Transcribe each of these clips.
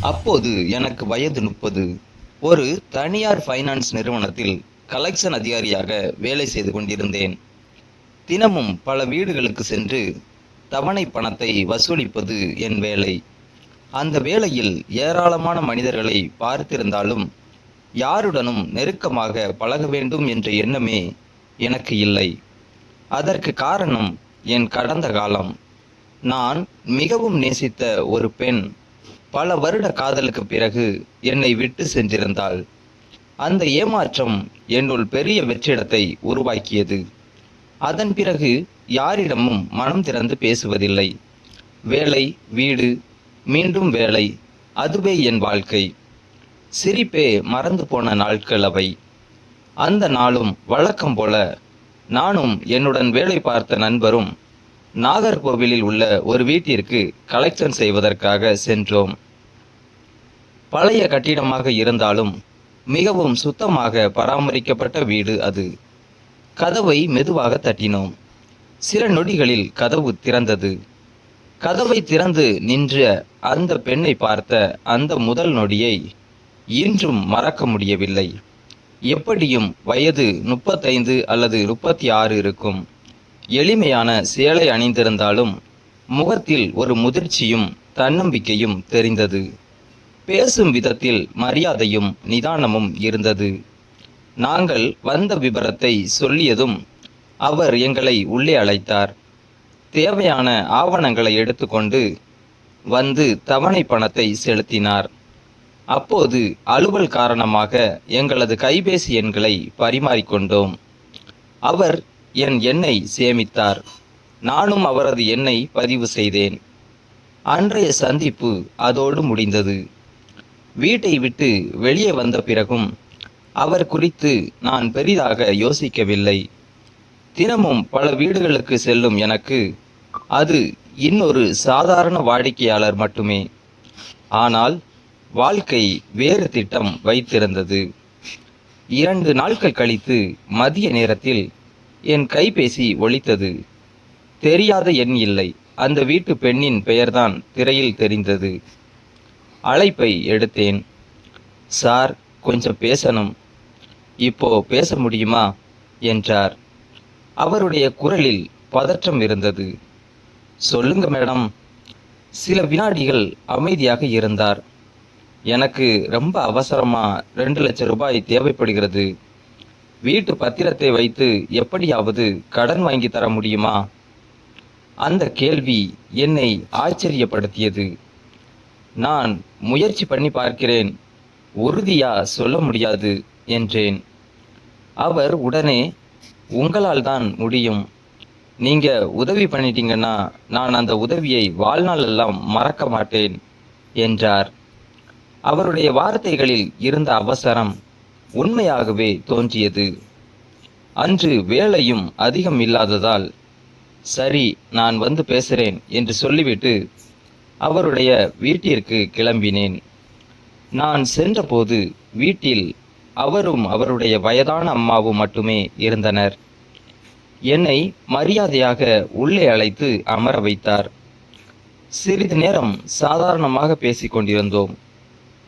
அப்போது எனக்கு வயது 30. ஒரு தனியார் ஃபைனான்ஸ் நிறுவனத்தில் கலெக்ஷன் அதிகாரியாக வேலை செய்து கொண்டிருந்தேன். தினமும் பல வீடுகளுக்கு சென்று தவணை பணத்தை வசூலிப்பது என் வேலை. அந்த வேளையில் ஏராளமான மனிதர்களை பார்த்திருந்தாலும் யாருடனும் நெருக்கமாக பழக வேண்டும் என்ற எண்ணமே எனக்கு இல்லை. அதற்கு காரணம் என் கடந்த காலம். நான் மிகவும் நேசித்த ஒரு பெண் பல வருட காதலுக்கு பிறகு என்னை விட்டு சென்றிருந்தாள். அந்த ஏமாற்றம் என்னுள் பெரிய வெற்றிடத்தை உருவாக்கியது. அதன் பிறகு யாரிடமும் மனம் திறந்து பேசுவதில்லை. வேலை, வீடு, மீண்டும் வேலை, அதுவே என் வாழ்க்கை. சிரிப்பே மறந்து போன நாட்கள் அவை. அந்த நாளும் வழக்கம் போல நானும் என்னுடன் வேலை பார்த்த நண்பரும் நாகர்கோவிலில் உள்ள ஒரு வீட்டிற்கு கலெக்ஷன் செய்வதற்காக சென்றோம். பழைய கட்டிடமாக இருந்தாலும் மிகவும் சுத்தமாக பராமரிக்கப்பட்ட வீடு அது. கதவை மெதுவாக தட்டினோம். சில நொடிகளில் கதவு திறந்தது. கதவை திறந்து நின்ற அந்த பெண்ணை பார்த்த அந்த முதல் நொடியை இன்றும் மறக்க முடியவில்லை. எப்படியும் வயது 35 அல்லது 36 இருக்கும். எளிமையான சேலை அணிந்திருந்தாலும் முகத்தில் ஒரு முதிர்ச்சியும் தன்னம்பிக்கையும் தெரிந்தது. பேசும் விதத்தில் மரியாதையும் நிதானமும் இருந்தது. நாங்கள் வந்த விபரத்தை சொல்லியதும் அவர் எங்களை உள்ளே அழைத்தார். தேவையான ஆவணங்களை எடுத்துக்கொண்டு வந்து தவணை பணத்தை செலுத்தினார். அப்போது அலுவல் காரணமாக எங்களது கைபேசி எண்களை பரிமாறிக்கொண்டோம். அவர் என் எண்ணை சேமித்தார். நானும் அவரது எண்ணை பதிவு செய்தேன். அன்றைய சந்திப்பு அதோடு முடிந்தது. வீட்டை விட்டு வெளியே வந்த பிறகும் அவர் குறித்து நான் பெரிதாக யோசிக்கவில்லை. தினமும் பல வீடுகளுக்கு செல்லும் எனக்கு அது இன்னொரு சாதாரண வாடிக்கையாளர் மட்டுமே. ஆனால் வாழ்க்கை வேறு திட்டம் வைத்திருந்தது. 2 நாட்கள் கழித்து மதிய நேரத்தில் என் கைபேசி ஒலித்தது. தெரியாத எண் இல்லை. அந்த வீட்டு பெண்ணின் பெயர்தான் திரையில் தெரிந்தது. அழைப்பை எடுத்தேன். சார், கொஞ்சம் பேசணும். இப்போ பேச முடியுமா என்றார். அவருடைய குரலில் பதற்றம் இருந்தது. சொல்லுங்க மேடம். சில வினாடிகள் அமைதியாக இருந்தார். எனக்கு ரொம்ப அவசரமா 2 லட்சம் ரூபாய் தேவைப்படுகிறது. வீட்டு பத்திரத்தை வைத்து எப்படியாவது கடன் வாங்கி தர முடியுமா? அந்த கேள்வி என்னை ஆச்சரியப்படுத்தியது. நான் முயற்சி பண்ணி பார்க்கிறேன், உறுதியா சொல்ல முடியாது என்றேன். அவர் உடனே, உங்களால் தான் முடியும். நீங்க உதவி பண்ணிட்டீங்கன்னா நான் அந்த உதவியை வாழ்நாள் எல்லாம் மறக்க மாட்டேன் என்றார். அவருடைய வார்த்தைகளில் இருந்த அவசரம் உண்மையாகவே தோன்றியது. அன்று வேலையும் அதிகம் இல்லாததால் சரி, நான் வந்து பேசுகிறேன் என்று சொல்லிவிட்டு அவருடைய வீட்டிற்கு கிளம்பினேன். நான் சென்றபோது வீட்டில் அவரும் அவருடைய வயதான அம்மாவும் மட்டுமே இருந்தனர். என்னை மரியாதையாக உள்ளே அழைத்து அமர வைத்தார். சிறிது நேரம் சாதாரணமாக பேசிக் கொண்டிருந்தோம்.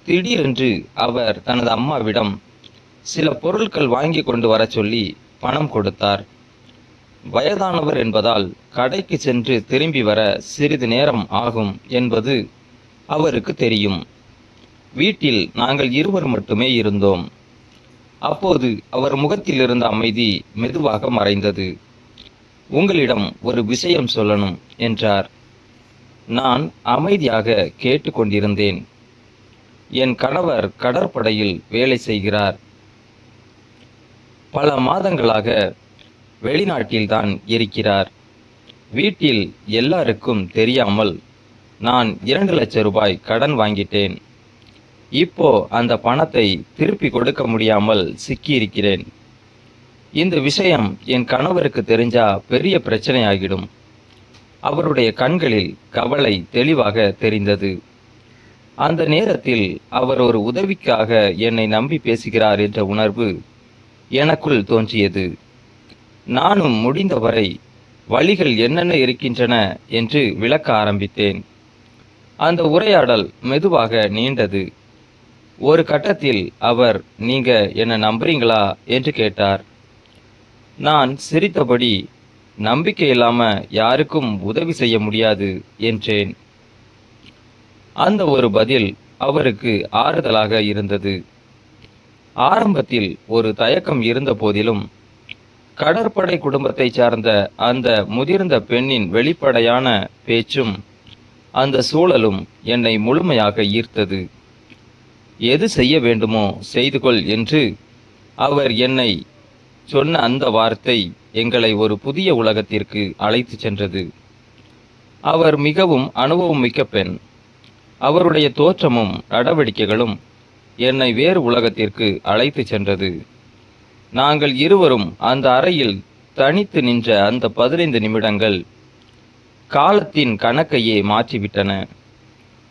திடீரென்று அவர் தனது அம்மாவிடம் சில பொருட்கள் வாங்கி கொண்டு வர சொல்லி பணம் கொடுத்தார். வயதானவர் என்பதால் கடைக்கு சென்று திரும்பி வர சிறிது நேரம் ஆகும் என்பது அவருக்கு தெரியும். வீட்டில் நாங்கள் இருவர் மட்டுமே இருந்தோம். அப்போது அவர் முகத்தில் இருந்த அமைதி மெதுவாக மறைந்தது. உங்களிடம் ஒரு விஷயம் சொல்லணும் என்றார். நான் அமைதியாக கேட்டுக்கொண்டிருந்தேன். என் கணவர் கடற்படையில் வேலை செய்கிறார். பல மாதங்களாக வெளிநாட்டில்தான் இருக்கிறார். வீட்டில் எல்லாருக்கும் தெரியாமல் நான் 2 லட்சம் ரூபாய் கடன் வாங்கிட்டேன். இப்போ அந்த பணத்தை திருப்பி கொடுக்க முடியாமல் சிக்கியிருக்கிறேன். இந்த விஷயம் என் கணவருக்கு தெரிஞ்சா பெரிய பிரச்சனையாகிடும். அவருடைய கண்களில் கவலை தெளிவாக தெரிந்தது. அந்த நேரத்தில் அவர் ஒரு உதவிக்காக என்னை நம்பி பேசுகிறார் என்ற உணர்வு எனக்குள் தோன்றியது. நானும் முடிந்தவரை வழிகள் என்னென்ன இருக்கின்றன என்று விளக்க ஆரம்பித்தேன். அந்த உரையாடல் மெதுவாக நீண்டது. ஒரு கட்டத்தில் அவர், நீங்க என்ன நம்புறீங்களா என்று கேட்டார். நான் சிரித்தபடி, நம்பிக்கை இல்லாம யாருக்கும் உதவி செய்ய முடியாது என்றேன். அந்த ஒரு பதில் அவருக்கு ஆறுதலாக இருந்தது. ஆரம்பத்தில் ஒரு தயக்கம் இருந்த போதிலும், கடற்படை குடும்பத்தை சார்ந்த அந்த முதிர்ந்த பெண்ணின் வெளிப்படையான பேச்சும் அந்த சூழலும் என்னை முழுமையாக ஈர்த்தது. எது செய்ய வேண்டுமோ செய்து கொள் என்று அவர் என்னை சொன்ன அந்த வார்த்தை எங்களை ஒரு புதிய உலகத்திற்கு அழைத்து சென்றது. அவர் மிகவும் அனுபவம் மிக்க பெண். அவருடைய தோற்றமும் நடவடிக்கைகளும் என்னை வேறு உலகத்திற்கு அழைத்து சென்றது. நாங்கள் இருவரும் அந்த அறையில் தனித்து நின்ற அந்த 15 நிமிடங்கள் காலத்தின் கணக்கையே மாற்றிவிட்டன.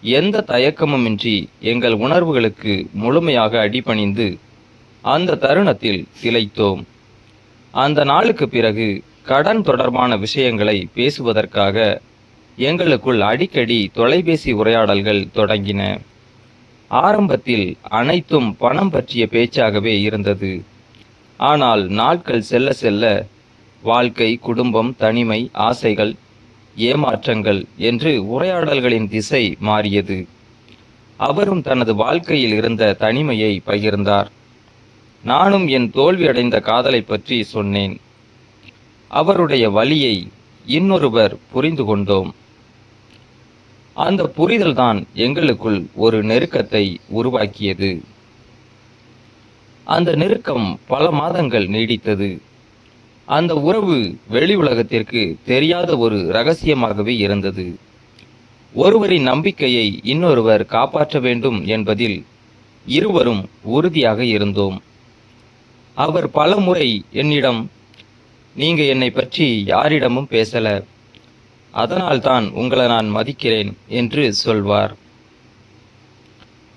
எந்த தயக்கமுமின்றி எங்கள் உணர்வுகளுக்கு முழுமையாக அடிபணிந்து அந்த தருணத்தில் திளைத்தோம். அந்த நாளுக்கு பிறகு கடன் தொடர்பான விஷயங்களை பேசுவதற்காக எங்களுக்குள் அடிக்கடி தொலைபேசி உரையாடல்கள் தொடங்கின. ஆரம்பத்தில் அனைத்தும் பணம் பற்றிய பேச்சாகவே இருந்தது. ஆனால் நாட்கள் செல்ல செல்ல வாழ்க்கை, குடும்பம், தனிமை, ஆசைகள், ஏமாற்றங்கள் என்று உரையாடல்களின் திசை மாறியது. அவரும் தனது வாழ்க்கையில் இருந்த தனிமையை பகிர்ந்தார். நானும் என் தோல்வியடைந்த காதலை பற்றி சொன்னேன். அவருடைய வலியை இன்னொருவர் புரிந்து கொண்டோம். அந்த புரிதல்தான் எங்களுக்குள் ஒரு நெருக்கத்தை உருவாக்கியது. அந்த நெருக்கம் பல மாதங்கள் நீடித்தது. அந்த உறவு வெளி உலகத்திற்கு தெரியாத ஒரு இரகசியமாகவே இருந்தது. ஒருவரின் நம்பிக்கையை இன்னொருவர் காப்பாற்ற வேண்டும் என்பதில் இருவரும் உறுதியாக இருந்தோம். அவர் பலமுறை என்னிடம், நீங்க என்னை பற்றி யாரிடமும் பேசல, அதனால்தான் உங்களை நான் மதிக்கிறேன் என்று சொல்வார்.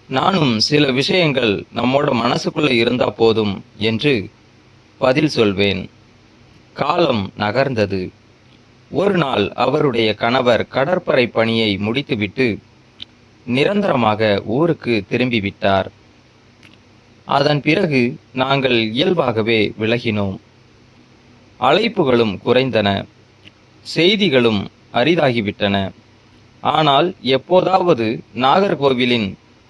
நானும் சில விஷயங்கள் நம்மோட மனசுக்குள்ள இருந்தா போதும் என்று பதில் சொல்வேன். காலம் நகர்ந்தது. ஒரு நாள் அவருடைய கணவர் கடற்படை பணியை முடித்துவிட்டு நிரந்தரமாக ஊருக்கு திரும்பிவிட்டார். அதன் பிறகு நாங்கள் இயல்பாகவே விலகினோம். அழைப்புகளும் குறைந்தன, செய்திகளும் அரிதாகிவிட்டன. ஆனால் எப்போதாவது நாகர்கோவிலின்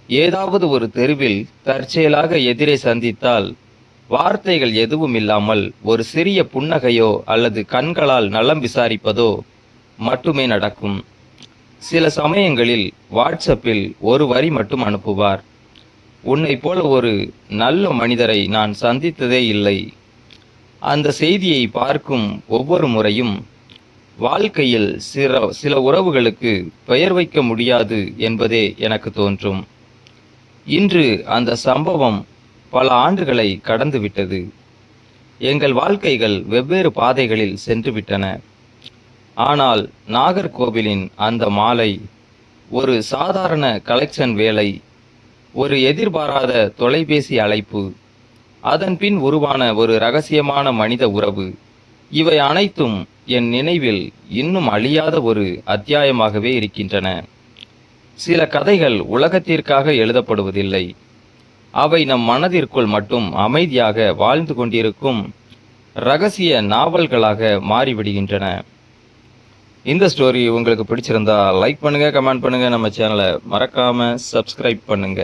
ஏதாவது ஒரு தெருவில் தற்செயலாக எதிரே சந்தித்தால் வார்த்தைகள் எதுவும் இல்லாமல் ஒரு சிறிய புன்னகையோ அல்லது கண்களால் நலம் விசாரிப்பதோ மட்டுமே நடக்கும். சில சமயங்களில் வாட்ஸ்அப்பில் ஒரு வரி மட்டும் அனுப்புவார். உன்னை போல ஒரு நல்ல மனிதரை நான் சந்தித்ததே இல்லை. அந்த செய்தியை பார்க்கும் ஒவ்வொரு முறையும் வாழ்க்கையில் சில உறவுகளுக்கு பெயர் வைக்க முடியாது என்பதே எனக்கு தோன்றும். இன்று அந்த சம்பவம் பல ஆண்டுகளை கடந்து விட்டது. எங்கள் வாழ்க்கைகள் வெவ்வேறு பாதைகளில் சென்று விட்டன. ஆனால் நாகர்கோவிலின் அந்த மாலை, ஒரு சாதாரண கலெக்ஷன் வேலை, ஒரு எதிர்பாராத தொலைபேசி அழைப்பு, அதன் பின் உருவான ஒரு இரகசியமான மனித உறவு, இவை அனைத்தும் என் நினைவில் இன்னும் அழியாத ஒரு அத்தியாயமாகவே இருக்கின்றன. சில கதைகள் உலகத்திற்காக எழுதப்படுவதில்லை. அவை நம் மனதிற்குள் மட்டும் அமைதியாக வாழ்ந்து கொண்டிருக்கும் இரகசிய நாவல்களாக மாறிவிடுகின்றன. இந்த ஸ்டோரி உங்களுக்கு பிடிச்சிருந்தா லைக் பண்ணுங்க, கமெண்ட் பண்ணுங்க, நம்ம சேனலை மறக்காம சப்ஸ்கிரைப் பண்ணுங்க.